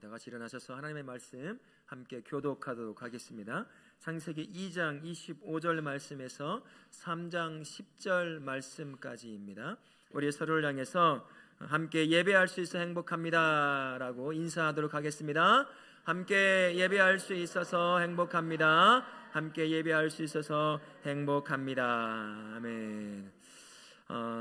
다 같이 일어나셔서 하나님의 말씀 함께 교독하도록 하겠습니다. 창세기 2장 25절 말씀에서 3장 10절 말씀까지입니다. 우리 서로를 향해서 함께 예배할 수 있어 행복합니다 라고 인사하도록 하겠습니다. 함께 예배할 수 있어서 행복합니다. 함께 예배할 수 있어서 행복합니다. 아멘.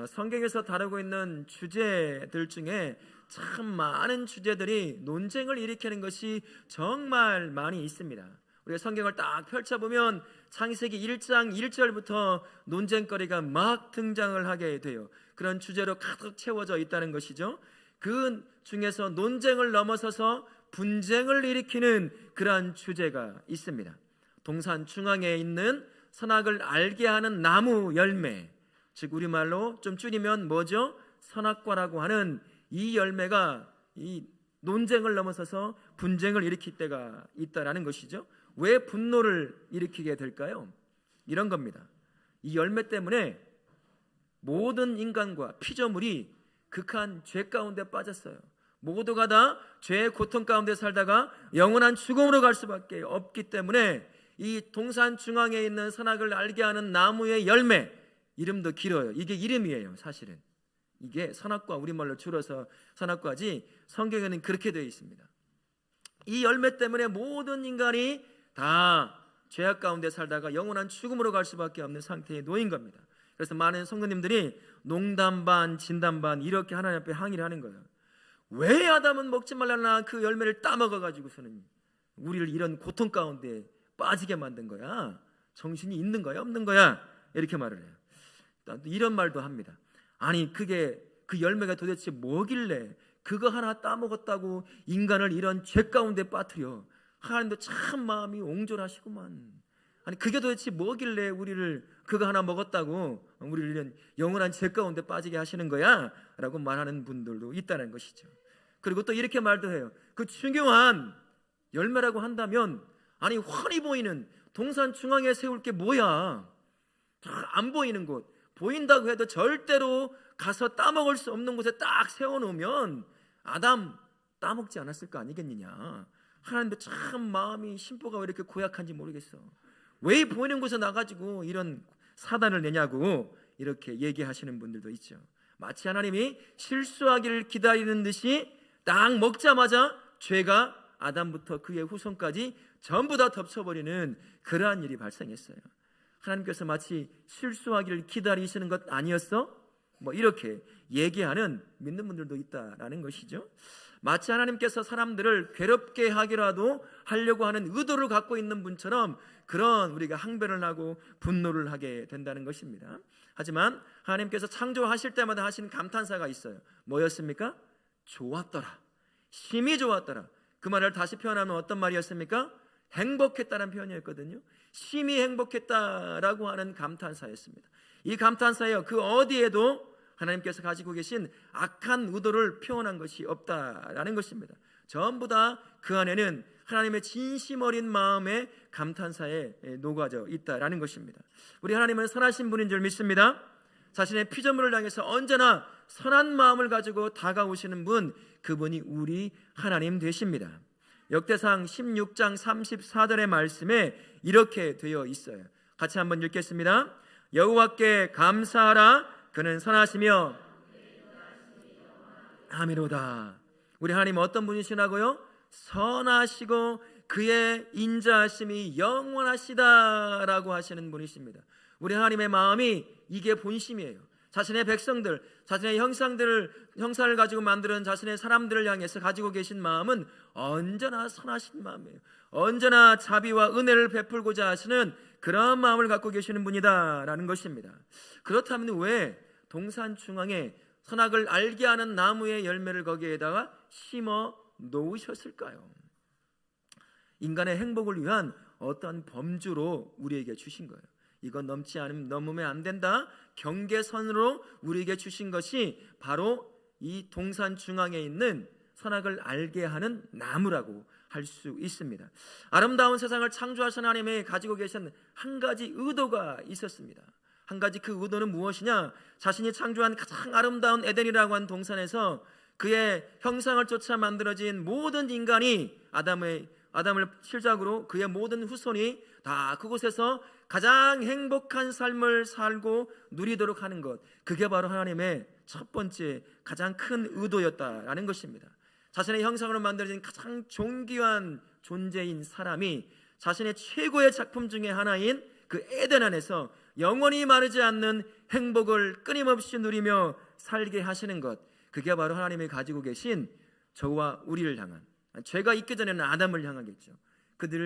성경에서 다루고 있는 주제들 중에 참 많은 주제들이 논쟁을 일으키는 것이 정말 많이 있습니다. 우리가 성경을 딱 펼쳐보면 창세기 1장 1절부터 논쟁거리가 막 등장을 하게 돼요. 그런 주제로 가득 채워져 있다는 것이죠. 그 중에서 논쟁을 넘어서서 분쟁을 일으키는 그러한 주제가 있습니다. 동산 중앙에 있는 선악을 알게 하는 나무 열매, 즉 우리말로 좀 줄이면 뭐죠? 선악과라고 하는 이 열매가 이 논쟁을 넘어서서 분쟁을 일으킬 때가 있다라는 것이죠. 왜 분노를 일으키게 될까요? 이런 겁니다. 이 열매 때문에 모든 인간과 피조물이 극한 죄 가운데 빠졌어요. 모두가 다 죄의 고통 가운데 살다가 영원한 죽음으로 갈 수밖에 없기 때문에 이 동산 중앙에 있는 선악을 알게 하는 나무의 열매, 이름도 길어요. 이게 이름이에요. 사실은 이게 선악과, 우리말로 줄여서 선악과지, 성경에는 그렇게 되어 있습니다. 이 열매 때문에 모든 인간이 다 죄악 가운데 살다가 영원한 죽음으로 갈 수밖에 없는 상태에 놓인 겁니다. 그래서 많은 성도님들이 농담 반 진담 반 이렇게 하나님 앞에 항의를 하는 거예요. 왜 아담은 먹지 말라나 그 열매를 따먹어 가지고서는 우리를 이런 고통 가운데 빠지게 만든 거야? 정신이 있는 거야 없는 거야? 이렇게 말을 해요. 이런 말도 합니다. 아니 그게 그 열매가 도대체 뭐길래 그거 하나 따먹었다고 인간을 이런 죄 가운데 빠뜨려? 하나님도 참 마음이 옹졸하시구만. 아니 그게 도대체 뭐길래 우리를 그거 하나 먹었다고 우리를 이런 영원한 죄 가운데 빠지게 하시는 거야? 라고 말하는 분들도 있다는 것이죠. 그리고 또 이렇게 말도 해요. 그 중요한 열매라고 한다면 아니 훤히 보이는 동산 중앙에 세울 게 뭐야? 안 보이는 곳, 보인다고 해도 절대로 가서 따먹을 수 없는 곳에 딱 세워놓으면 아담 따먹지 않았을 거 아니겠느냐. 하나님도 참 마음이 심보가 왜 이렇게 고약한지 모르겠어. 왜 보이는 곳에 나가지고 이런 사단을 내냐고 이렇게 얘기하시는 분들도 있죠. 마치 하나님이 실수하기를 기다리는 듯이 딱 먹자마자 죄가 아담부터 그의 후손까지 전부 다 덮쳐버리는 그러한 일이 발생했어요. 하나님께서 마치 실수하기를 기다리시는 것 아니었어? 뭐 이렇게 얘기하는 믿는 분들도 있다라는 것이죠. 마치 하나님께서 사람들을 괴롭게 하기라도 하려고 하는 의도를 갖고 있는 분처럼 그런 우리가 항변을 하고 분노를 하게 된다는 것입니다. 하지만 하나님께서 창조하실 때마다 하시는 감탄사가 있어요. 뭐였습니까? 좋았더라. 심히 좋았더라. 그 말을 다시 표현하면 어떤 말이었습니까? 행복했다는 표현이었거든요. 심히 행복했다라고 하는 감탄사였습니다. 이 감탄사에 그 어디에도 하나님께서 가지고 계신 악한 의도를 표현한 것이 없다라는 것입니다. 전부 다 그 안에는 하나님의 진심 어린 마음의 감탄사에 녹아져 있다라는 것입니다. 우리 하나님은 선하신 분인 줄 믿습니다. 자신의 피조물을 향해서 언제나 선한 마음을 가지고 다가오시는 분, 그분이 우리 하나님 되십니다. 역대상 16장 34절의 말씀에 이렇게 되어 있어요. 같이 한번 읽겠습니다. 여호와께 감사하라. 그는 선하시며 아미로다. 우리 하나님 어떤 분이시라고요? 선하시고 그의 인자하심이 영원하시다라고 하시는 분이십니다. 우리 하나님의 마음이 이게 본심이에요. 자신의 백성들, 자신의 형상을 가지고 만드는 자신의 사람들을 향해서 가지고 계신 마음은 언제나 선하신 마음이에요. 언제나 자비와 은혜를 베풀고자 하시는 그런 마음을 갖고 계시는 분이다라는 것입니다. 그렇다면 왜 동산 중앙에 선악을 알게 하는 나무의 열매를 거기에다가 심어 놓으셨을까요? 인간의 행복을 위한 어떤 범주로 우리에게 주신 거예요. 이건 넘지 않으면 넘으면 안 된다. 경계선으로 우리에게 주신 것이 바로 이 동산 중앙에 있는 선악을 알게 하는 나무라고 할 수 있습니다. 아름다운 세상을 창조하신 하나님이 가지고 계신 한 가지 의도가 있었습니다. 한 가지 그 의도는 무엇이냐? 자신이 창조한 가장 아름다운 에덴이라고 한 동산에서 그의 형상을 쫓아 만들어진 모든 인간이 아담을 실작으로 그의 모든 후손이 다 그곳에서 가장 행복한 삶을 살고 누리도록 하는 것, 그게 바로 하나님의 첫 번째 가장 큰 의도였다라는 것입니다. 자신의 형상으로 만들어진 가장 존귀한 존재인 사람이 자신의 최고의 작품 중에 하나인 그 에덴 안에서 영원히 마르지 않는 행복을 끊임없이 누리며 살게 하시는 것, 그게 바로 하나님이 가지고 계신 저와 우리를 향한, 죄가 있기 전에는 아담을 향하겠죠.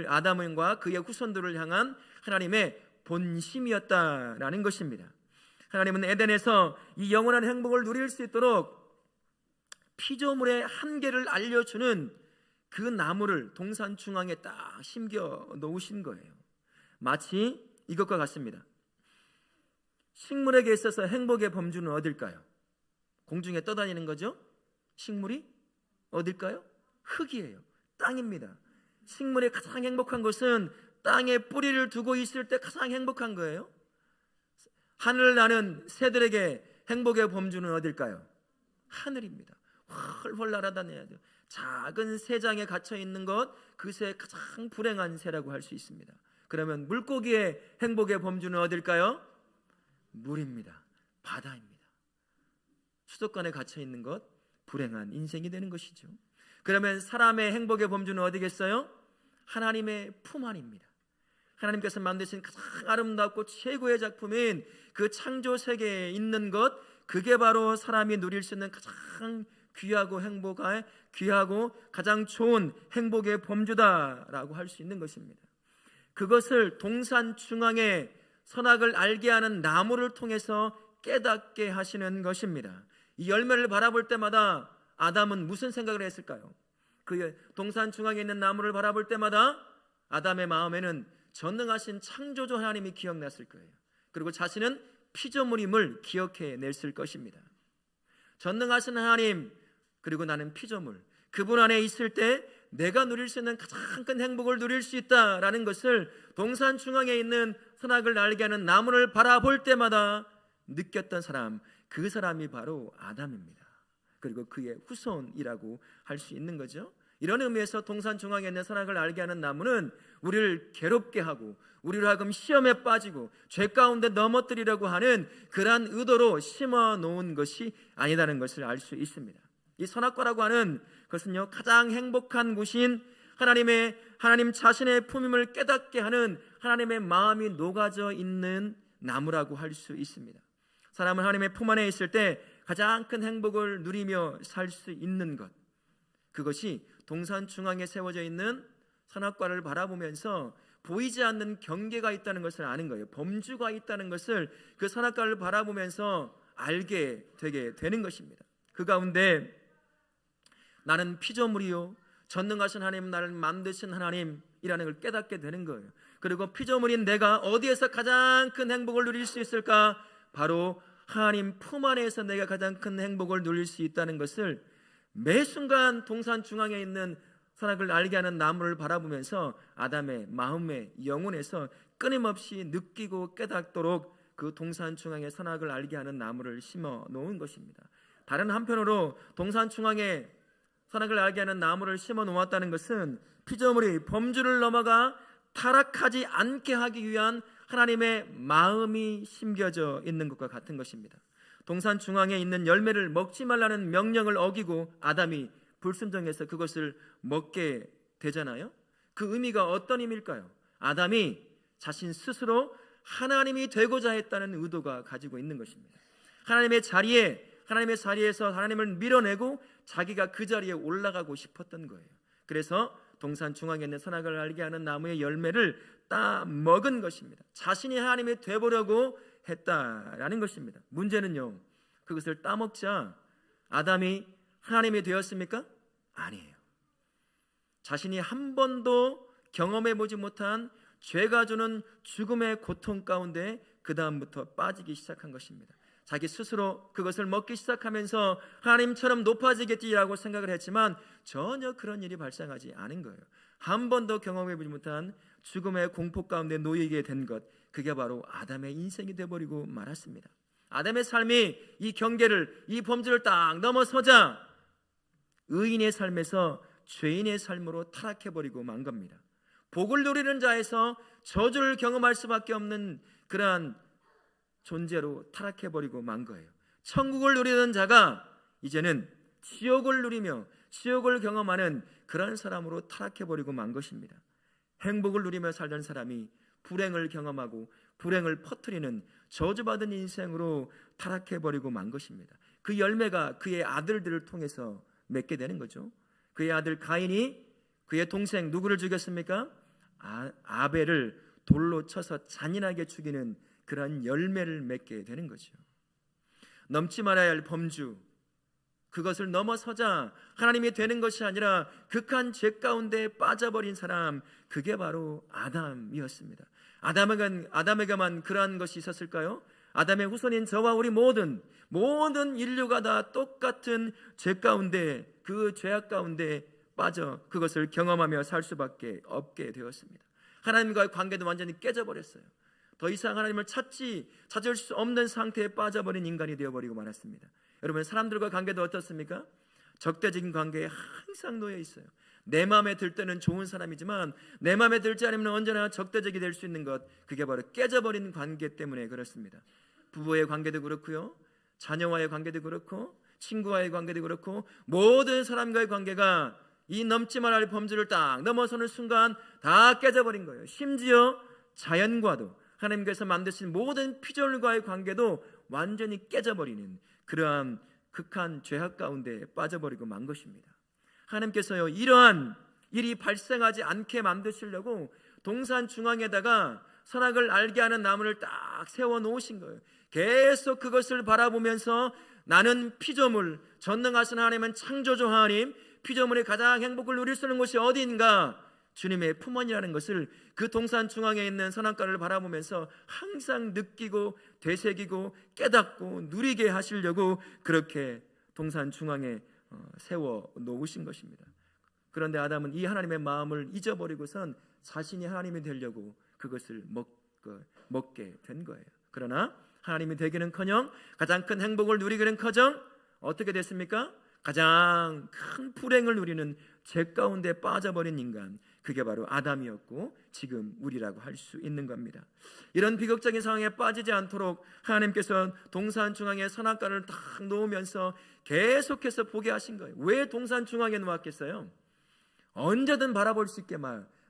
아담과 그의 후손들을 향한 하나님의 본심이었다라는 것입니다. 하나님은 에덴에서 이 영원한 행복을 누릴 수 있도록 피조물의 한계를 알려주는 그 나무를 동산 중앙에 딱 심겨 놓으신 거예요. 마치 이것과 같습니다. 식물에게 있어서 행복의 범주는 어딜까요? 공중에 떠다니는 거죠. 식물이 어딜까요? 흙이에요. 땅입니다. 식물이 가장 행복한 것은 땅에 뿌리를 두고 있을 때 가장 행복한 거예요. 하늘을 나는 새들에게 행복의 범주는 어딜까요? 하늘입니다. 훨훨 날아다녀야 돼요. 작은 새장에 갇혀 있는 것, 그 새 가장 불행한 새라고 할 수 있습니다. 그러면 물고기의 행복의 범주는 어딜까요? 물입니다. 바다입니다. 수도관에 갇혀 있는 것, 불행한 인생이 되는 것이죠. 그러면 사람의 행복의 범주는 어디겠어요? 하나님의 품 안입니다. 하나님께서 만드신 가장 아름답고 최고의 작품인 그 창조 세계에 있는 것, 그게 바로 사람이 누릴 수 있는 가장 귀하고 귀하고 가장 좋은 행복의 범주다라고 할 수 있는 것입니다. 그것을 동산 중앙에 선악을 알게 하는 나무를 통해서 깨닫게 하시는 것입니다. 이 열매를 바라볼 때마다 아담은 무슨 생각을 했을까요? 그 동산 중앙에 있는 나무를 바라볼 때마다 아담의 마음에는 전능하신 창조주 하나님이 기억났을 거예요. 그리고 자신은 피조물임을 기억해냈을 것입니다. 전능하신 하나님, 그리고 나는 피조물, 그분 안에 있을 때 내가 누릴 수 있는 가장 큰 행복을 누릴 수 있다라는 것을 동산 중앙에 있는 선악을 알게 하는 나무를 바라볼 때마다 느꼈던 사람, 그 사람이 바로 아담입니다. 그리고 그의 후손이라고 할 수 있는 거죠. 이런 의미에서 동산 중앙에 있는 선악을 알게 하는 나무는 우리를 괴롭게 하고 우리로 하여금 시험에 빠지고 죄 가운데 넘어뜨리려고 하는 그러한 의도로 심어 놓은 것이 아니다는 것을 알 수 있습니다. 이 선악과라고 하는 것은요, 가장 행복한 곳인 하나님 자신의 품임을 깨닫게 하는 하나님의 마음이 녹아져 있는 나무라고 할 수 있습니다. 사람은 하나님의 품 안에 있을 때 가장 큰 행복을 누리며 살 수 있는 것, 그것이 동산 중앙에 세워져 있는 선악과를 바라보면서 보이지 않는 경계가 있다는 것을 아는 거예요. 범주가 있다는 것을 그 선악과를 바라보면서 알게 되게 되는 것입니다. 그 가운데 나는 피조물이요, 전능하신 하나님, 나를 만드신 하나님이라는 걸 깨닫게 되는 거예요. 그리고 피조물인 내가 어디에서 가장 큰 행복을 누릴 수 있을까? 바로 하나님 품 안에서 내가 가장 큰 행복을 누릴 수 있다는 것을 매 순간 동산 중앙에 있는 선악을 알게 하는 나무를 바라보면서 아담의 마음의 영혼에서 끊임없이 느끼고 깨닫도록 그 동산 중앙에 선악을 알게 하는 나무를 심어 놓은 것입니다. 다른 한편으로 동산 중앙에 선악을 알게 하는 나무를 심어 놓았다는 것은 피조물이 범주를 넘어가 타락하지 않게 하기 위한 하나님의 마음이 심겨져 있는 것과 같은 것입니다. 동산 중앙에 있는 열매를 먹지 말라는 명령을 어기고 아담이 불순종해서 그것을 먹게 되잖아요. 그 의미가 어떤 의미일까요? 아담이 자신 스스로 하나님이 되고자 했다는 의도가 가지고 있는 것입니다. 하나님의 자리에서 하나님을 밀어내고 자기가 그 자리에 올라가고 싶었던 거예요. 그래서 동산 중앙에 있는 선악을 알게 하는 나무의 열매를 따 먹은 것입니다. 자신이 하나님이 되보려고 했다라는 것입니다. 문제는요, 그것을 따먹자 아담이 하나님이 되었습니까? 아니에요. 자신이 한 번도 경험해보지 못한 죄가 주는 죽음의 고통 가운데 그 다음부터 빠지기 시작한 것입니다. 자기 스스로 그것을 먹기 시작하면서 하나님처럼 높아지겠지라고 생각을 했지만 전혀 그런 일이 발생하지 않은 거예요. 한 번도 경험해보지 못한 죽음의 공포 가운데 놓이게 된 것, 그게 바로 아담의 인생이 되어버리고 말았습니다. 아담의 삶이 이 경계를, 이 범주를 딱 넘어서자 의인의 삶에서 죄인의 삶으로 타락해버리고 만 겁니다. 복을 누리는 자에서 저주를 경험할 수밖에 없는 그러한 존재로 타락해버리고 만 거예요. 천국을 누리던 자가 이제는 지옥을 누리며 지옥을 경험하는 그런 사람으로 타락해버리고 만 것입니다. 행복을 누리며 살던 사람이 불행을 경험하고 불행을 퍼뜨리는 저주받은 인생으로 타락해버리고 만 것입니다. 그 열매가 그의 아들들을 통해서 맺게 되는 거죠. 그의 아들 가인이 그의 동생 누구를 죽였습니까? 아벨을 돌로 쳐서 잔인하게 죽이는 그런 열매를 맺게 되는 거죠. 넘지 말아야 할 범주, 그것을 넘어서자 하나님이 되는 것이 아니라 극한 죄 가운데 빠져버린 사람, 그게 바로 아담이었습니다. 아담에게만 그러한 것이 있었을까요? 아담의 후손인 저와 우리 모든 인류가 다 똑같은 죄 가운데, 그 죄악 가운데 빠져 그것을 경험하며 살 수밖에 없게 되었습니다. 하나님과의 관계도 완전히 깨져버렸어요. 더 이상 하나님을 찾을 수 없는 상태에 빠져버린 인간이 되어버리고 말았습니다. 여러분, 사람들과 관계도 어떻습니까? 적대적인 관계에 항상 놓여 있어요. 내 마음에 들 때는 좋은 사람이지만 내 마음에 들지 않으면 언제나 적대적이 될 수 있는 것, 그게 바로 깨져버린 관계 때문에 그렇습니다. 부부의 관계도 그렇고요, 자녀와의 관계도 그렇고, 친구와의 관계도 그렇고, 모든 사람과의 관계가 이 넘지 말아야 할 범주를 딱 넘어서는 순간 다 깨져버린 거예요. 심지어 자연과도, 하나님께서 만드신 모든 피조물과의 관계도 완전히 깨져버리는 그러한 극한 죄악 가운데 빠져버리고 만 것입니다. 하나님께서요, 이러한 일이 발생하지 않게 만드시려고 동산 중앙에다가 선악을 알게 하는 나무를 딱 세워 놓으신 거예요. 계속 그것을 바라보면서 나는 피조물, 전능하신 하나님은 창조주 하나님, 피조물의 가장 행복을 누릴 수 있는 곳이 어디인가? 주님의 품원이라는 것을 그 동산 중앙에 있는 선악과를 바라보면서 항상 느끼고 되새기고 깨닫고 누리게 하시려고 그렇게 동산 중앙에 세워 놓으신 것입니다. 그런데 아담은 이 하나님의 마음을 잊어버리고선 자신이 하나님이 되려고 그것을 먹게 된 거예요. 그러나 하나님이 되기는커녕 가장 큰 행복을 누리기는커녕 어떻게 됐습니까? 가장 큰 불행을 누리는 죄 가운데 빠져버린 인간, 그게 바로 아담이었고 지금 우리라고 할 수 있는 겁니다. 이런 비극적인 상황에 빠지지 않도록 하나님께서 동산 중앙에 선악과를 딱 놓으면서 계속해서 보게 하신 거예요. 왜 동산 중앙에 놓았겠어요? 언제든 바라볼 수 있게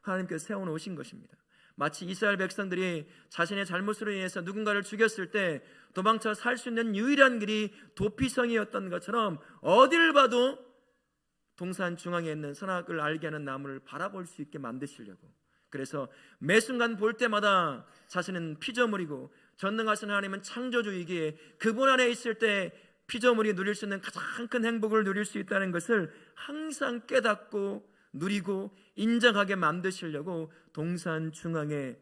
하나님께서 세워놓으신 것입니다. 마치 이스라엘 백성들이 자신의 잘못으로 인해서 누군가를 죽였을 때 도망쳐 살 수 있는 유일한 길이 도피성이었던 것처럼 어디를 봐도 동산 중앙에 있는 선악을 알게 하는 나무를 바라볼 수 있게 만드시려고, 그래서 매 순간 볼 때마다 자신은 피조물이고 전능하신 하나님은 창조주이기에 그분 안에 있을 때 피조물이 누릴 수 있는 가장 큰 행복을 누릴 수 있다는 것을 항상 깨닫고 누리고 인정하게 만드시려고 동산 중앙에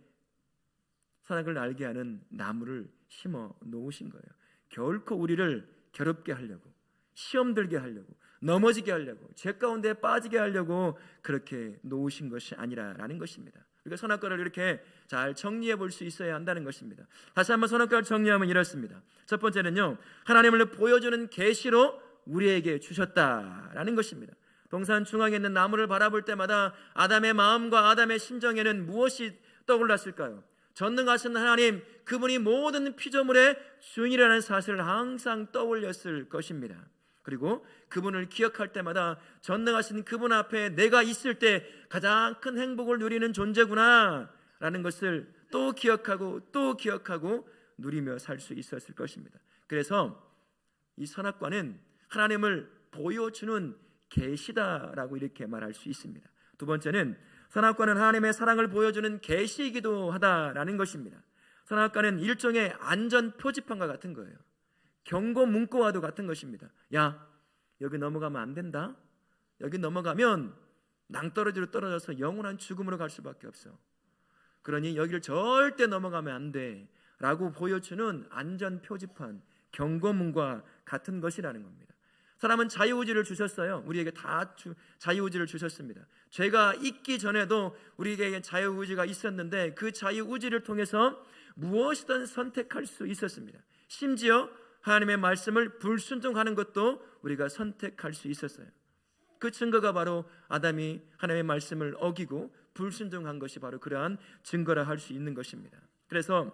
선악을 알게 하는 나무를 심어 놓으신 거예요. 결코 우리를 괴롭게 하려고, 시험 들게 하려고, 넘어지게 하려고, 죄 가운데 빠지게 하려고 그렇게 놓으신 것이 아니라라는 것입니다. 그러니까 선악과를 이렇게 잘 정리해 볼 수 있어야 한다는 것입니다. 다시 한번 선악과를 정리하면 이렇습니다. 첫 번째는요, 하나님을 보여주는 계시로 우리에게 주셨다라는 것입니다. 동산 중앙에 있는 나무를 바라볼 때마다 아담의 마음과 아담의 심정에는 무엇이 떠올랐을까요? 전능하신 하나님, 그분이 모든 피조물의 주인이라는 사실을 항상 떠올렸을 것입니다. 그리고 그분을 기억할 때마다 전능하신 그분 앞에 내가 있을 때 가장 큰 행복을 누리는 존재구나 라는 것을 또 기억하고 누리며 살 수 있었을 것입니다. 그래서 이 선악과는 하나님을 보여주는 계시다라고 이렇게 말할 수 있습니다. 두 번째는 선악과는 하나님의 사랑을 보여주는 계시이기도 하다라는 것입니다. 선악과는 일종의 안전 표지판과 같은 거예요. 경고 문구와도 같은 것입니다. 야, 여기 넘어가면 안 된다. 여기 넘어가면 낭떠러지로 떨어져서 영원한 죽음으로 갈 수밖에 없어. 그러니 여기를 절대 넘어가면 안 돼 라고 보여주는 안전 표지판, 경고문과 같은 것이라는 겁니다. 사람은 자유의지를 주셨어요. 우리에게 다 자유의지를 주셨습니다. 죄가 있기 전에도 우리에게 자유의지가 있었는데 그 자유의지를 통해서 무엇이든 선택할 수 있었습니다. 심지어 하나님의 말씀을 불순종하는 것도 우리가 선택할 수 있었어요. 그 증거가 바로 아담이 하나님의 말씀을 어기고 불순종한 것이 바로 그러한 증거라 할 수 있는 것입니다. 그래서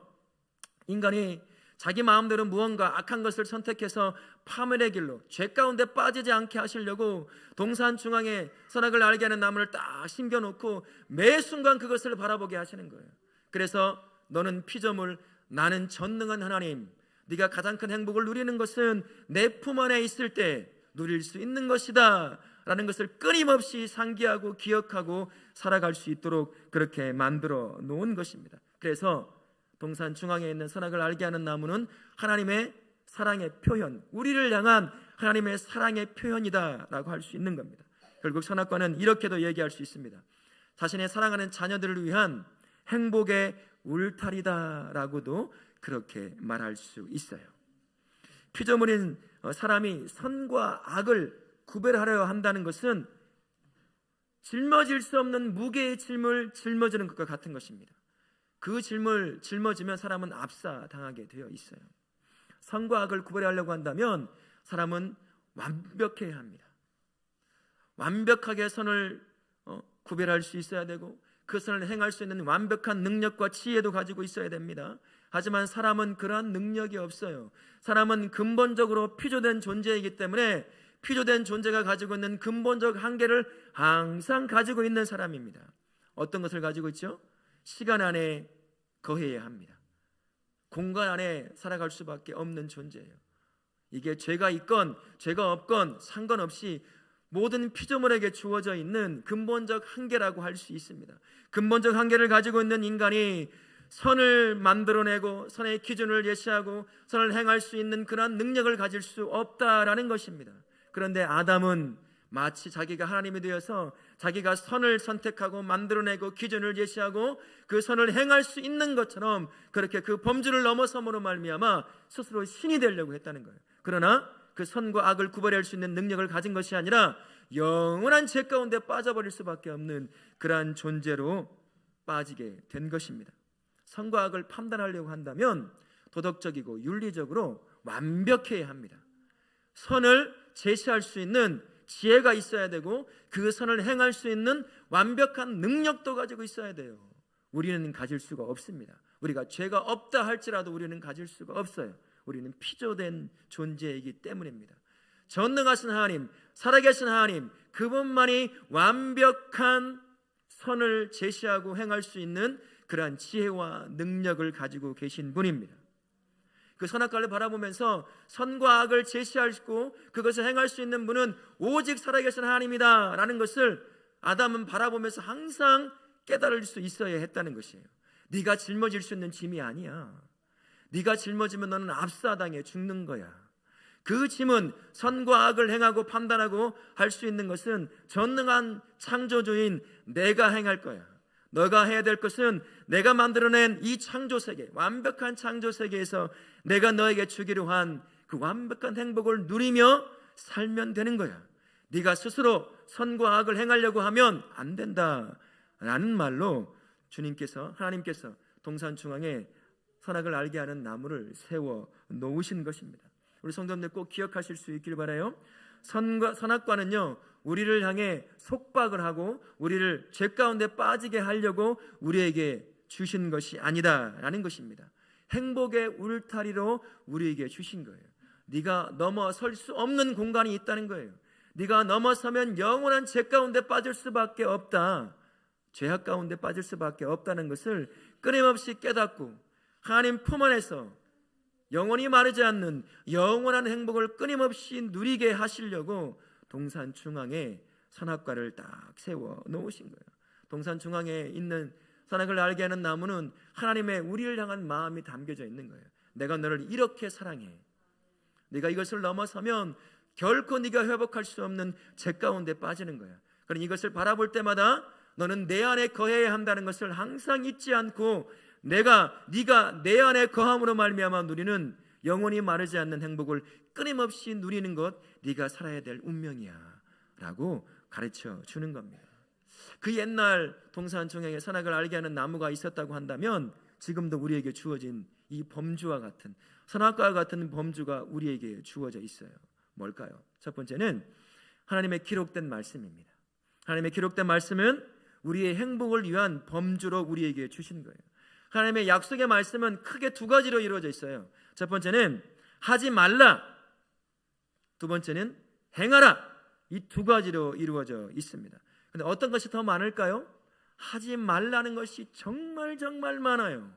인간이 자기 마음대로 무언가 악한 것을 선택해서 파멸의 길로 죄 가운데 빠지지 않게 하시려고 동산 중앙에 선악을 알게 하는 나무를 딱 심겨놓고 매 순간 그것을 바라보게 하시는 거예요. 그래서 너는 피조물, 나는 전능한 하나님, 네가 가장 큰 행복을 누리는 것은 내 품 안에 있을 때 누릴 수 있는 것이다 라는 것을 끊임없이 상기하고 기억하고 살아갈 수 있도록 그렇게 만들어 놓은 것입니다. 그래서 동산 중앙에 있는 선악을 알게 하는 나무는 하나님의 사랑의 표현, 우리를 향한 하나님의 사랑의 표현이다 라고 할 수 있는 겁니다. 결국 선악과는 이렇게도 얘기할 수 있습니다. 자신의 사랑하는 자녀들을 위한 행복의 울타리다 라고도 그렇게 말할 수 있어요. 피조물인 사람이 선과 악을 구별하려 한다는 것은 짊어질 수 없는 무게의 짐을 짊어지는 것과 같은 것입니다. 그 짐을 짊어지면 사람은 압사당하게 되어 있어요. 선과 악을 구별하려고 한다면 사람은 완벽해야 합니다. 완벽하게 선을 구별할 수 있어야 되고 그 선을 행할 수 있는 완벽한 능력과 지혜도 가지고 있어야 됩니다. 하지만 사람은 그러한 능력이 없어요. 사람은 근본적으로 피조된 존재이기 때문에 피조된 존재가 가지고 있는 근본적 한계를 항상 가지고 있는 사람입니다. 어떤 것을 가지고 있죠? 시간 안에 거해야 합니다. 공간 안에 살아갈 수밖에 없는 존재예요. 이게 죄가 있건 죄가 없건 상관없이 모든 피조물에게 주어져 있는 근본적 한계라고 할 수 있습니다. 근본적 한계를 가지고 있는 인간이 선을 만들어내고 선의 기준을 제시하고 선을 행할 수 있는 그러한 능력을 가질 수 없다라는 것입니다. 그런데 아담은 마치 자기가 하나님이 되어서 자기가 선을 선택하고 만들어내고 기준을 제시하고 그 선을 행할 수 있는 것처럼 그렇게 그 범주를 넘어섬으로 말미암아 스스로 신이 되려고 했다는 거예요. 그러나 그 선과 악을 구별할 수 있는 능력을 가진 것이 아니라 영원한 죄 가운데 빠져버릴 수밖에 없는 그러한 존재로 빠지게 된 것입니다. 선과 악을 판단하려고 한다면 도덕적이고 윤리적으로 완벽해야 합니다. 선을 제시할 수 있는 지혜가 있어야 되고 그 선을 행할 수 있는 완벽한 능력도 가지고 있어야 돼요. 우리는 가질 수가 없습니다. 우리가 죄가 없다 할지라도 우리는 가질 수가 없어요. 우리는 피조된 존재이기 때문입니다. 전능하신 하나님, 살아계신 하나님, 그분만이 완벽한 선을 제시하고 행할 수 있는 그러한 지혜와 능력을 가지고 계신 분입니다. 그 선악과를 바라보면서 선과 악을 제시하시고 그것을 행할 수 있는 분은 오직 살아계신 하나님이다 라는 것을 아담은 바라보면서 항상 깨달을 수 있어야 했다는 것이에요. 네가 짊어질 수 있는 짐이 아니야. 네가 짊어지면 너는 압사당해 죽는 거야. 그 짐은 선과 악을 행하고 판단하고 할 수 있는 것은 전능한 창조주인 내가 행할 거야. 너가 해야 될 것은 내가 만들어낸 이 창조세계, 완벽한 창조세계에서 내가 너에게 주기로 한 그 완벽한 행복을 누리며 살면 되는 거야. 네가 스스로 선과 악을 행하려고 하면 안 된다라는 말로 하나님께서 동산 중앙에 선악을 알게 하는 나무를 세워 놓으신 것입니다. 우리 성도님들 꼭 기억하실 수 있길 바라요. 선악과는요, 우리를 향해 속박을 하고 우리를 죄 가운데 빠지게 하려고 우리에게 주신 것이 아니다라는 것입니다. 행복의 울타리로 우리에게 주신 거예요. 네가 넘어설 수 없는 공간이 있다는 거예요. 네가 넘어서면 영원한 죄 가운데 빠질 수밖에 없다. 죄악 가운데 빠질 수밖에 없다는 것을 끊임없이 깨닫고 하나님 품 안에서 영원히 마르지 않는 영원한 행복을 끊임없이 누리게 하시려고 동산 중앙에 선악과를 딱 세워 놓으신 거예요. 동산 중앙에 있는 선악을 알게 하는 나무는 하나님의 우리를 향한 마음이 담겨져 있는 거예요. 내가 너를 이렇게 사랑해. 네가 이것을 넘어서면 결코 네가 회복할 수 없는 죄 가운데 빠지는 거야. 그러니 이것을 바라볼 때마다 너는 내 안에 거해야 한다는 것을 항상 잊지 않고 네가 내 안에 거함으로 말미암아 누리는 영원히 마르지 않는 행복을 끊임없이 누리는 것, 네가 살아야 될 운명이야 라고 가르쳐 주는 겁니다. 그 옛날 동산 중앙에 선악을 알게 하는 나무가 있었다고 한다면 지금도 우리에게 주어진 이 범주와 같은 선악과와 같은 범주가 우리에게 주어져 있어요. 뭘까요? 첫 번째는 하나님의 기록된 말씀입니다. 하나님의 기록된 말씀은 우리의 행복을 위한 범주로 우리에게 주신 거예요. 하나님의 약속의 말씀은 크게 두 가지로 이루어져 있어요. 첫 번째는 하지 말라, 두 번째는 행하라. 이 두 가지로 이루어져 있습니다. 그런데 어떤 것이 더 많을까요? 하지 말라는 것이 정말 많아요.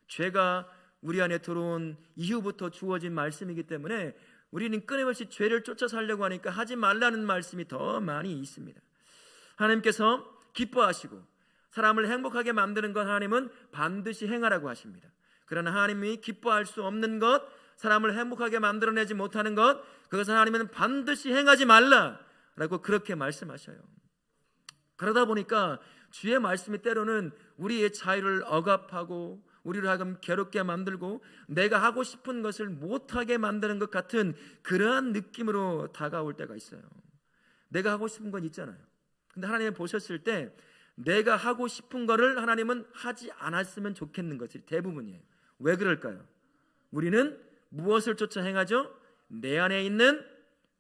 죄가 우리 안에 들어온 이후부터 주어진 말씀이기 때문에 우리는 끊임없이 죄를 쫓아 살려고 하니까 하지 말라는 말씀이 더 많이 있습니다. 하나님께서 기뻐하시고 사람을 행복하게 만드는 것 하나님은 반드시 행하라고 하십니다. 그러나 하나님이 기뻐할 수 없는 것, 사람을 행복하게 만들어내지 못하는 것, 그것은 하나님은 반드시 행하지 말라라고 그렇게 말씀하셔요. 그러다 보니까 주의 말씀이 때로는 우리의 자유를 억압하고 우리를 하여금 괴롭게 만들고 내가 하고 싶은 것을 못하게 만드는 것 같은 그러한 느낌으로 다가올 때가 있어요. 내가 하고 싶은 건 있잖아요. 근데 하나님이 보셨을 때 내가 하고 싶은 거를 하나님은 하지 않았으면 좋겠는 것이 대부분이에요. 왜 그럴까요? 우리는 무엇을 쫓아 행하죠? 내 안에 있는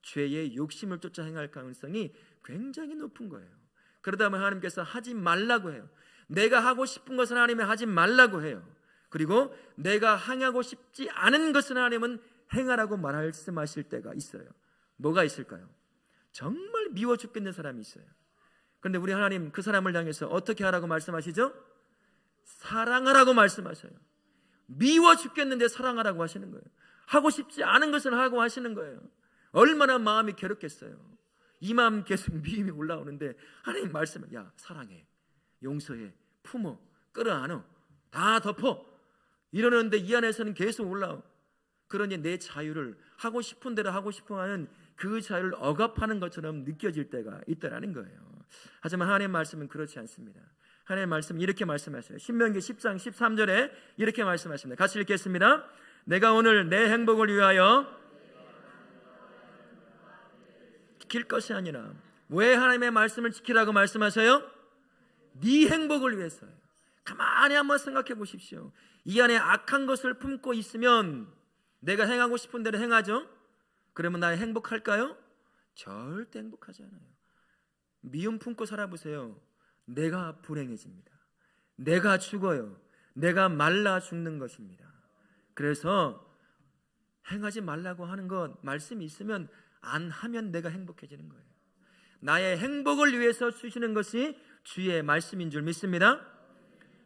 죄의 욕심을 쫓아 행할 가능성이 굉장히 높은 거예요. 그러다 보면 하나님께서 하지 말라고 해요. 내가 하고 싶은 것은 하나님이 하지 말라고 해요. 그리고 내가 행하고 싶지 않은 것은 하나님은 행하라고 말씀하실 때가 있어요. 뭐가 있을까요? 정말 미워 죽겠는 사람이 있어요. 그런데 우리 하나님 그 사람을 향해서 어떻게 하라고 말씀하시죠? 사랑하라고 말씀하셔요. 미워 죽겠는데 사랑하라고 하시는 거예요. 하고 싶지 않은 것을 하고 하시는 거예요. 얼마나 마음이 괴롭겠어요. 이 마음 계속 미움이 올라오는데 하나님 말씀은 야 사랑해, 용서해, 품어, 끌어안어, 다 덮어 이러는데 이 안에서는 계속 올라오. 그러니 내 자유를 하고 싶은 대로 하고 싶어 하는 그 자유를 억압하는 것처럼 느껴질 때가 있다라는 거예요. 하지만 하나님의 말씀은 그렇지 않습니다. 하나님의 말씀은 이렇게 말씀하셔요. 신명기 10장 13절에 이렇게 말씀하십니다. 같이 읽겠습니다. 내가 오늘 내 행복을 위하여 지킬 것이 아니라. 왜 하나님의 말씀을 지키라고 말씀하셔요? 네 행복을 위해서요. 가만히 한번 생각해 보십시오. 이 안에 악한 것을 품고 있으면 내가 행하고 싶은 대로 행하죠? 그러면 나 행복할까요? 절대 행복하지 않아요. 미움 품고 살아보세요. 내가 불행해집니다. 내가 죽어요. 내가 말라 죽는 것입니다. 그래서 행하지 말라고 하는 것 말씀이 있으면 안 하면 내가 행복해지는 거예요. 나의 행복을 위해서 주시는 것이 주의 말씀인 줄 믿습니다.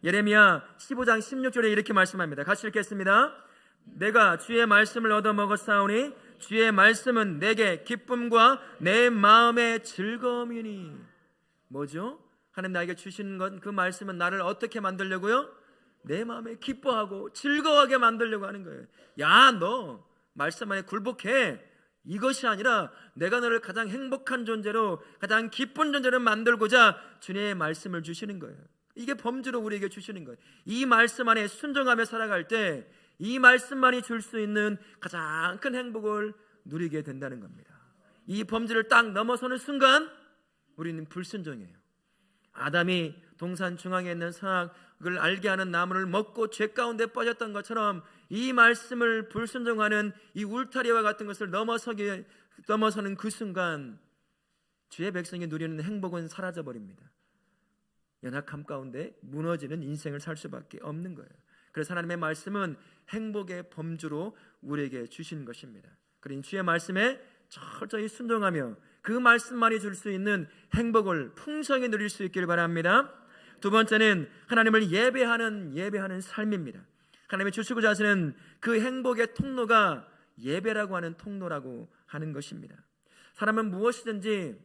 예레미야 15장 16절에 이렇게 말씀합니다. 같이 읽겠습니다. 내가 주의 말씀을 얻어먹었사오니 주의 말씀은 내게 기쁨과 내 마음의 즐거움이니. 뭐죠? 하나님 나에게 주시는 것, 그 말씀은 나를 어떻게 만들려고요? 내 마음에 기뻐하고 즐거워하게 만들려고 하는 거예요. 야, 너 말씀 안에 굴복해. 이것이 아니라 내가 너를 가장 행복한 존재로, 가장 기쁜 존재로 만들고자 주님의 말씀을 주시는 거예요. 이게 범주로 우리에게 주시는 거예요. 이 말씀 안에 순종하며 살아갈 때 이 말씀만이 줄 수 있는 가장 큰 행복을 누리게 된다는 겁니다. 이 범주를 딱 넘어서는 순간 우리는 불순종이에요. 아담이 동산 중앙에 있는 선악을 알게 하는 나무를 먹고 죄 가운데 빠졌던 것처럼 이 말씀을 불순종하는 이 울타리와 같은 것을 넘어서는 그 순간 주의 백성이 누리는 행복은 사라져버립니다. 연약함 가운데 무너지는 인생을 살 수밖에 없는 거예요. 그래서 하나님의 말씀은 행복의 범주로 우리에게 주신 것입니다. 그러니 주의 말씀에 철저히 순종하며 그 말씀만이 줄 수 있는 행복을 풍성히 누릴 수 있기를 바랍니다. 두 번째는 하나님을 예배하는 삶입니다. 하나님이 주시고자 하시는 그 행복의 통로가 예배라고 하는 통로라고 하는 것입니다. 사람은 무엇이든지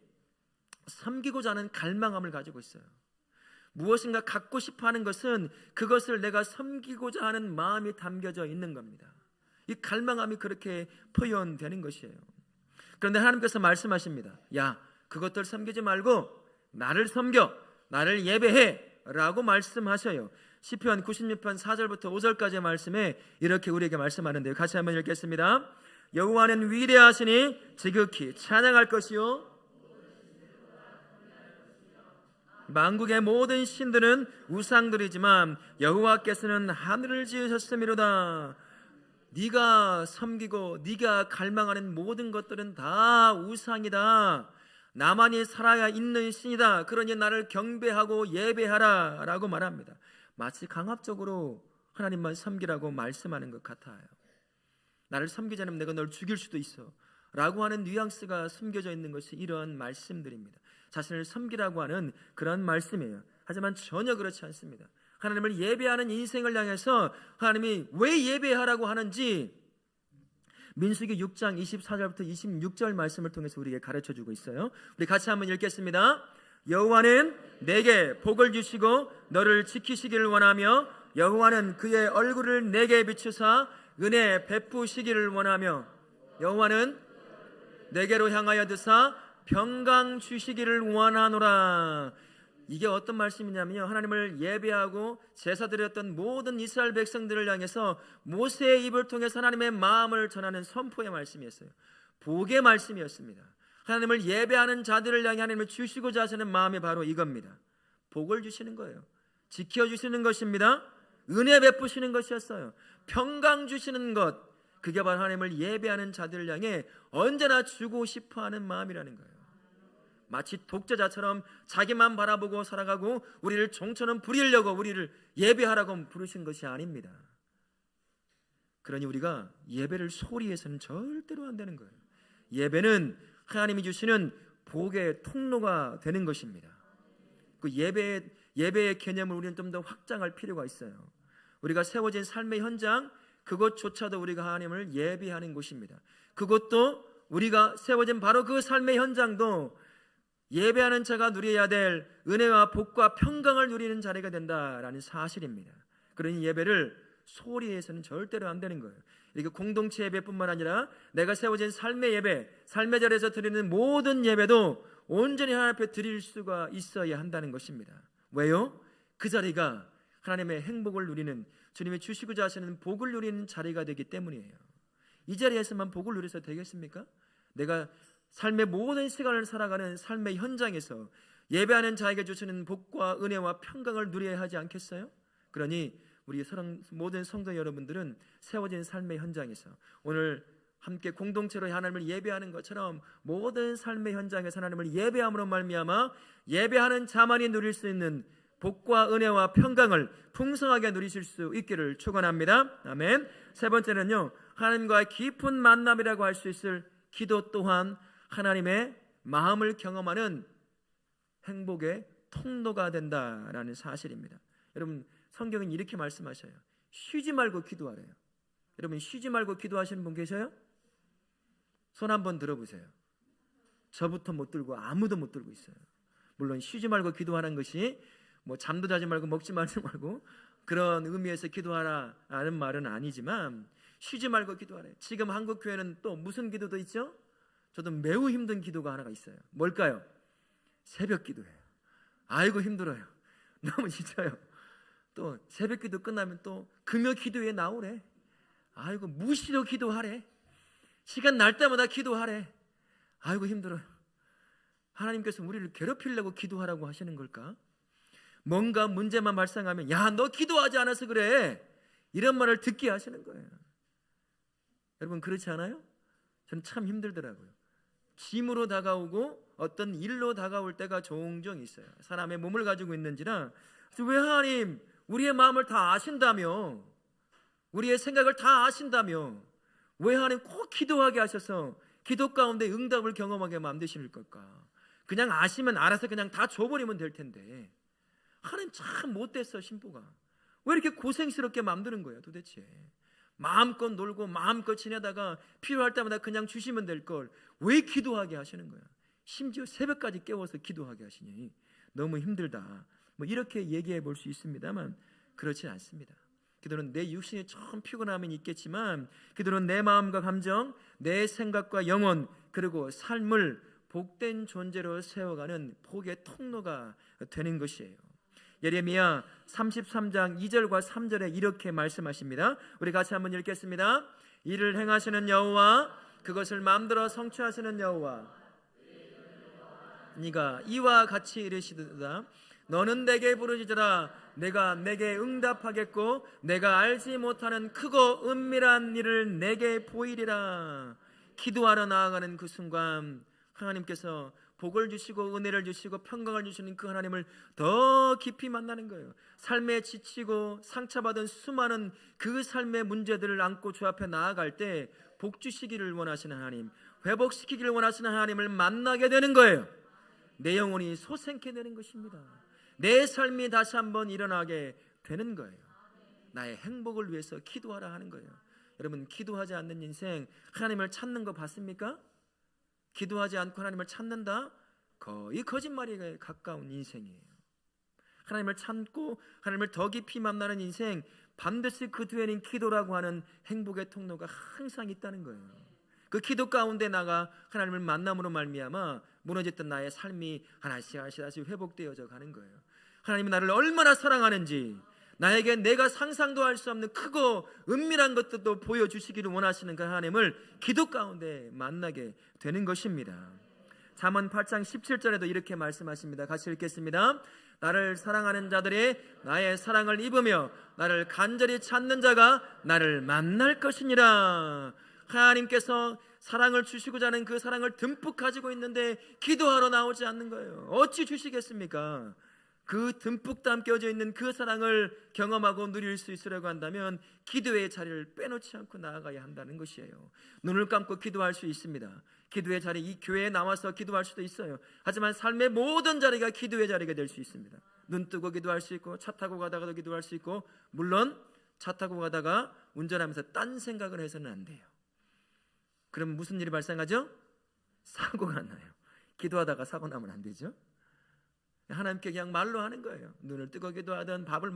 섬기고자 하는 갈망함을 가지고 있어요. 무엇인가 갖고 싶어하는 것은 그것을 내가 섬기고자 하는 마음이 담겨져 있는 겁니다. 이 갈망함이 그렇게 표현되는 것이에요. 그런데 하나님께서 말씀하십니다. 야, 그것들 섬기지 말고 나를 섬겨, 나를 예배해 라고 말씀하셔요. 시편 96편 4절부터 5절까지의 말씀에 이렇게 우리에게 말씀하는데요. 같이 한번 읽겠습니다. 여호와는 위대하시니 지극히 찬양할 것이요 만국의 모든 신들은 우상들이지만 여호와께서는 하늘을 지으셨음이로다. 네가 섬기고 네가 갈망하는 모든 것들은 다 우상이다. 나만이 살아야 있는 신이다. 그러니 나를 경배하고 예배하라 라고 말합니다. 마치 강압적으로 하나님만 섬기라고 말씀하는 것 같아요. 나를 섬기지 않으면 내가 널 죽일 수도 있어 라고 하는 뉘앙스가 숨겨져 있는 것이 이러한 말씀들입니다. 자신을 섬기라고 하는 그런 말씀이에요. 하지만 전혀 그렇지 않습니다. 하나님을 예배하는 인생을 향해서 하나님이 왜 예배하라고 하는지 민수기 6장 24절부터 26절 말씀을 통해서 우리에게 가르쳐주고 있어요. 우리 같이 한번 읽겠습니다. 여호와는 내게 복을 주시고 너를 지키시기를 원하며 여호와는 그의 얼굴을 내게 비추사 은혜 베푸시기를 원하며 여호와는 내게로 향하여 드사 평강 주시기를 원하노라. 이게 어떤 말씀이냐면요, 하나님을 예배하고 제사 드렸던 모든 이스라엘 백성들을 향해서 모세의 입을 통해서 하나님의 마음을 전하는 선포의 말씀이었어요. 복의 말씀이었습니다. 하나님을 예배하는 자들을 향해 하나님을 주시고자 하시는 마음이 바로 이겁니다. 복을 주시는 거예요. 지켜주시는 것입니다. 은혜 베푸시는 것이었어요. 평강 주시는 것, 그게 바로 하나님을 예배하는 자들을 향해 언제나 주고 싶어하는 마음이라는 거예요. 마치 독재자처럼 자기만 바라보고 살아가고 우리를 종처럼 부리려고 우리를 예배하라고 부르신 것이 아닙니다. 그러니 우리가 예배를 소리해서는 절대로 안 되는 거예요. 예배는 하나님이 주시는 복의 통로가 되는 것입니다. 그 예배의 개념을 우리는 좀 더 확장할 필요가 있어요. 우리가 세워진 삶의 현장, 그것조차도 우리가 하나님을 예배하는 곳입니다. 그것도 우리가 세워진 바로 그 삶의 현장도 예배하는 자가 누려야 될 은혜와 복과 평강을 누리는 자리가 된다라는 사실입니다. 그러니 예배를 소리해서는 절대로 안 되는 거예요. 이게 공동체 예배뿐만 아니라 내가 세워진 삶의 예배, 삶의 자리에서 드리는 모든 예배도 온전히 하나님 앞에 드릴 수가 있어야 한다는 것입니다. 왜요? 그 자리가 하나님의 행복을 누리는, 주님이 주시고자 하시는 복을 누리는 자리가 되기 때문이에요. 이 자리에서만 복을 누려서 되겠습니까? 내가 삶의 모든 시간을 살아가는 삶의 현장에서 예배하는 자에게 주시는 복과 은혜와 평강을 누려야 하지 않겠어요? 그러니 우리 모든 성도 여러분들은 세워진 삶의 현장에서 오늘 함께 공동체로 하나님을 예배하는 것처럼 모든 삶의 현장에서 하나님을 예배함으로 말미암아 예배하는 자만이 누릴 수 있는 복과 은혜와 평강을 풍성하게 누리실 수 있기를 축원합니다. 아멘. 세 번째는요, 하나님과의 깊은 만남이라고 할 수 있을 기도 또한 하나님의 마음을 경험하는 행복의 통로가 된다라는 사실입니다. 여러분, 성경은 이렇게 말씀하셔요. 쉬지 말고 기도하래요. 여러분, 쉬지 말고 기도하시는 분 계셔요? 손 한번 들어보세요. 저부터 못 들고 아무도 못 들고 있어요. 물론 쉬지 말고 기도하는 것이 뭐 잠도 자지 말고 먹지 말고 그런 의미에서 기도하라는 말은 아니지만 쉬지 말고 기도하래요. 지금 한국 교회는 또 무슨 기도도 있죠? 저도 매우 힘든 기도가 하나가 있어요. 뭘까요? 새벽 기도예요. 아이고 힘들어요. 너무 지쳐요. 또 새벽 기도 끝나면 또 금요 기도에 나오래. 아이고 무시로 기도하래. 시간 날 때마다 기도하래. 아이고 힘들어요. 하나님께서 우리를 괴롭히려고 기도하라고 하시는 걸까? 뭔가 문제만 발생하면 야, 너 기도하지 않아서 그래, 이런 말을 듣게 하시는 거예요. 여러분 그렇지 않아요? 저는 참 힘들더라고요. 짐으로 다가오고 어떤 일로 다가올 때가 종종 있어요. 사람의 몸을 가지고 있는지라 왜 하나님 우리의 마음을 다 아신다며, 우리의 생각을 다 아신다며 왜 하나님 꼭 기도하게 하셔서 기도 가운데 응답을 경험하게 만드시는 걸까? 그냥 아시면 알아서 그냥 다 줘버리면 될 텐데 하나님 참 못됐어. 신부가 왜 이렇게 고생스럽게 만드는 거예요 도대체? 마음껏 놀고 마음껏 지내다가 필요할 때마다 그냥 주시면 될 걸 왜 기도하게 하시는 거야? 심지어 새벽까지 깨워서 기도하게 하시니 너무 힘들다, 뭐 이렇게 얘기해 볼 수 있습니다만 그렇지 않습니다. 기도는 내 육신이 좀 피곤함은 있겠지만 기도는 내 마음과 감정, 내 생각과 영혼, 그리고 삶을 복된 존재로 세워가는 복의 통로가 되는 것이에요. 예레미야 33장 2절과 3절에 이렇게 말씀하십니다. 우리 같이 한번 읽겠습니다. 이를 행하시는 여호와, 그것을 마음대로 성취하시는 여호와, 네가 이와 같이 이르시도다. 너는 내게 부르짖으라. 내가 내게 응답하겠고 내가 알지 못하는 크고 은밀한 일을 내게 보이리라. 기도하러 나아가는 그 순간 하나님께서 복을 주시고 은혜를 주시고 평강을 주시는 그 하나님을 더 깊이 만나는 거예요. 삶에 지치고 상처받은 수많은 그 삶의 문제들을 안고 주 앞에 나아갈 때 복 주시기를 원하시는 하나님, 회복시키기를 원하시는 하나님을 만나게 되는 거예요. 내 영혼이 솟생케 되는 것입니다. 내 삶이 다시 한번 일어나게 되는 거예요. 나의 행복을 위해서 기도하라 하는 거예요. 여러분, 기도하지 않는 인생, 하나님을 찾는 거 봤습니까? 기도하지 않고 하나님을 찾는다? 거의 거짓말에 가까운 인생이에요. 하나님을 찾고 하나님을 더 깊이 만나는 인생, 반드시 그 뒤에는 기도라고 하는 행복의 통로가 항상 있다는 거예요. 그 기도 가운데 나가 하나님을 만남으로 말미암아 무너졌던 나의 삶이 하나씩 다시 회복되어져 가는 거예요. 하나님이 나를 얼마나 사랑하는지, 나에게 내가 상상도 할 수 없는 크고 은밀한 것들도 보여주시기를 원하시는 그 하나님을 기도 가운데 만나게 되는 것입니다. 잠언 8장 17절에도 이렇게 말씀하십니다. 같이 읽겠습니다. 나를 사랑하는 자들이 나의 사랑을 입으며 나를 간절히 찾는 자가 나를 만날 것이니라. 하나님께서 사랑을 주시고자 하는 그 사랑을 듬뿍 가지고 있는데 기도하러 나오지 않는 거예요. 어찌 주시겠습니까? 그 듬뿍 담겨져 있는 그 사랑을 경험하고 누릴 수 있으려고 한다면 기도의 자리를 빼놓지 않고 나아가야 한다는 것이에요. 눈을 감고 기도할 수 있습니다. 기도의 자리, 이 교회에 나와서 기도할 수도 있어요. 하지만 삶의 모든 자리가 기도의 자리가 될 수 있습니다. 눈 뜨고 기도할 수 있고, 차 타고 가다가도 기도할 수 있고, 물론 차 타고 가다가 운전하면서 딴 생각을 해서는 안 돼요. 그럼 무슨 일이 발생하죠? 사고가 나요. 기도하다가 사고 나면 안 되죠. 하나님께 그냥 말로 하는 거예요. 눈을 뜨고 기도하든 밥을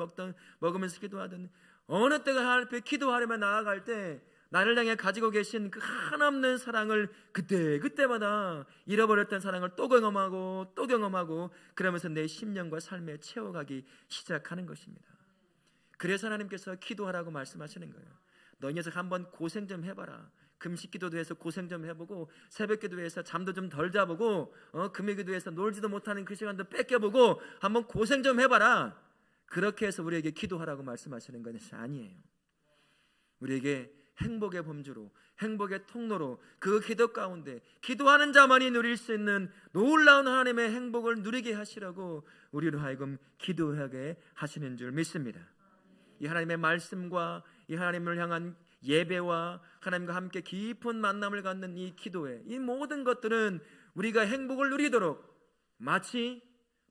먹으면서 기도하든, 어느 때가 하나님 앞에 기도하려면 나아갈 때 나를 향해 가지고 계신 그 한없는 사랑을 그때마다 잃어버렸던 사랑을 또 경험하고 그러면서 내 심령과 삶에 채워가기 시작하는 것입니다. 그래서 하나님께서 기도하라고 말씀하시는 거예요. 너 이 녀석 한번 고생 좀 해봐라. 금식 기도도 해서 고생 좀 해보고, 새벽 기도해서 잠도 좀 덜 자보고, 금요 기도해서 놀지도 못하는 그 시간도 뺏겨보고 한번 고생 좀 해봐라. 그렇게 해서 우리에게 기도하라고 말씀하시는 것이 아니에요. 우리에게 행복의 범주로, 행복의 통로로, 그 기도 가운데 기도하는 자만이 누릴 수 있는 놀라운 하나님의 행복을 누리게 하시라고 우리로 하여금 기도하게 하시는 줄 믿습니다. 이 하나님의 말씀과 이 하나님을 향한 예배와 하나님과 함께 깊은 만남을 갖는 이 기도에, 이 모든 것들은 우리가 행복을 누리도록 마치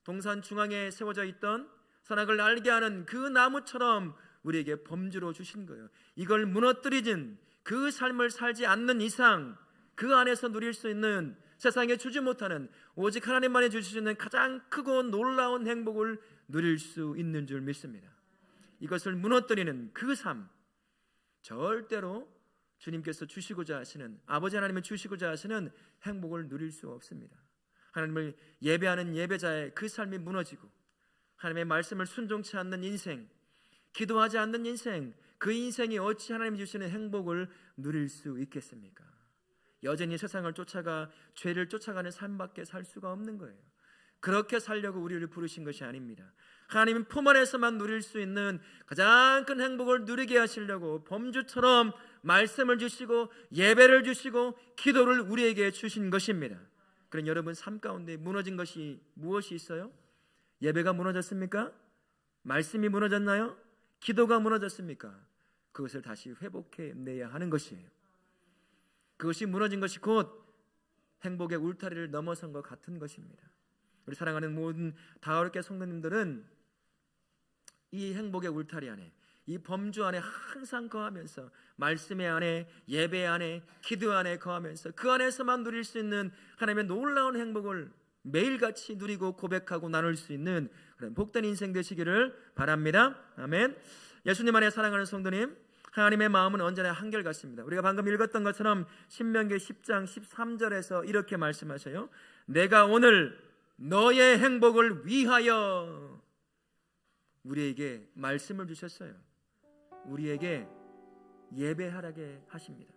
동산 중앙에 세워져 있던 선악을 알게 하는 그 나무처럼 우리에게 범주로 주신 거예요. 이걸 무너뜨리진 그 삶을 살지 않는 이상 그 안에서 누릴 수 있는, 세상에 주지 못하는, 오직 하나님만이 주실 수 있는 가장 크고 놀라운 행복을 누릴 수 있는 줄 믿습니다. 이것을 무너뜨리는 그 삶, 절대로 주님께서 주시고자 하시는, 아버지 하나님이 주시고자 하시는 행복을 누릴 수 없습니다. 하나님을 예배하는 예배자의 그 삶이 무너지고, 하나님의 말씀을 순종치 않는 인생, 기도하지 않는 인생, 그 인생이 어찌 하나님이 주시는 행복을 누릴 수 있겠습니까? 여전히 세상을 쫓아가 죄를 쫓아가는 삶밖에 살 수가 없는 거예요. 그렇게 살려고 우리를 부르신 것이 아닙니다. 하나님은 품 안에서만 누릴 수 있는 가장 큰 행복을 누리게 하시려고 범주처럼 말씀을 주시고 예배를 주시고 기도를 우리에게 주신 것입니다. 그럼 여러분 삶 가운데 무너진 것이 무엇이 있어요? 예배가 무너졌습니까? 말씀이 무너졌나요? 기도가 무너졌습니까? 그것을 다시 회복해내야 하는 것이에요. 그것이 무너진 것이 곧 행복의 울타리를 넘어선 것 같은 것입니다. 우리 사랑하는 모든 다어렵게 성도님들은 이 행복의 울타리 안에, 이 범주 안에 항상 거하면서, 말씀의 안에, 예배 안에, 기도 안에 거하면서 그 안에서만 누릴 수 있는 하나님의 놀라운 행복을 매일같이 누리고 고백하고 나눌 수 있는 그런 복된 인생 되시기를 바랍니다. 아멘. 예수님 안에 사랑하는 성도님, 하나님의 마음은 언제나 한결같습니다. 우리가 방금 읽었던 것처럼 신명기 10장 13절에서 이렇게 말씀하셔요. 내가 오늘 너의 행복을 위하여 우리에게 말씀을 주셨어요. 우리에게 예배하게 하십니다.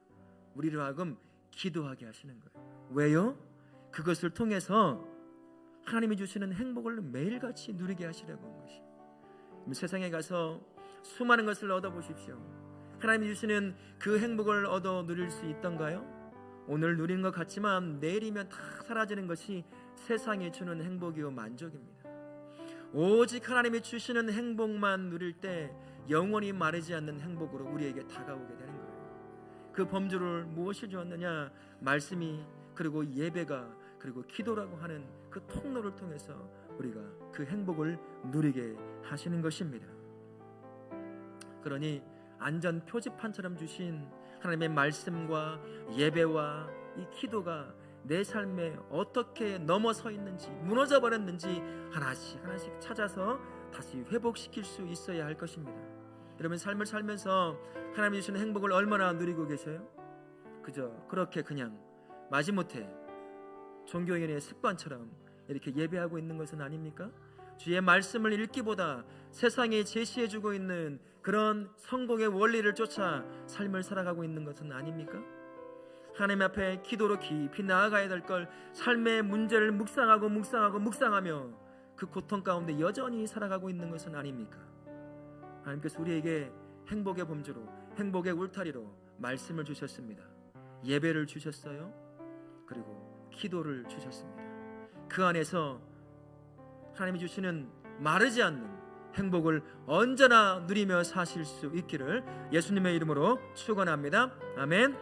우리로 하여금 기도하게 하시는 거예요. 왜요? 그것을 통해서 하나님이 주시는 행복을 매일같이 누리게 하시려고 한 것이에요. 세상에 가서 수많은 것을 얻어보십시오. 하나님이 주시는 그 행복을 얻어 누릴 수 있던가요? 오늘 누리는 것 같지만 내일이면 다 사라지는 것이 세상이 주는 행복이요 만족입니다. 오직 하나님이 주시는 행복만 누릴 때 영원히 마르지 않는 행복으로 우리에게 다가오게 되는 거예요. 그 범주를 무엇이 주었느냐? 말씀이, 그리고 예배가, 그리고 기도라고 하는 그 통로를 통해서 우리가 그 행복을 누리게 하시는 것입니다. 그러니 안전 표지판처럼 주신 하나님의 말씀과 예배와 이 기도가 내 삶에 어떻게 넘어서 있는지, 무너져 버렸는지 하나씩 찾아서 다시 회복시킬 수 있어야 할 것입니다. 여러분, 삶을 살면서 하나님이 주시는 행복을 얼마나 누리고 계세요? 그저 그렇게 그냥 마지못해 종교인의 습관처럼 이렇게 예배하고 있는 것은 아닙니까? 주의 말씀을 읽기보다 세상에 제시해주고 있는 그런 성공의 원리를 쫓아 삶을 살아가고 있는 것은 아닙니까? 하나님 앞에 기도로 깊이 나아가야 될 걸 삶의 문제를 묵상하며 그 고통 가운데 여전히 살아가고 있는 것은 아닙니까? 하나님께서 우리에게 행복의 범주로, 행복의 울타리로 말씀을 주셨습니다. 예배를 주셨어요. 그리고 기도를 주셨습니다. 그 안에서 하나님이 주시는 마르지 않는 행복을 언제나 누리며 사실 수 있기를 예수님의 이름으로 축원합니다. 아멘.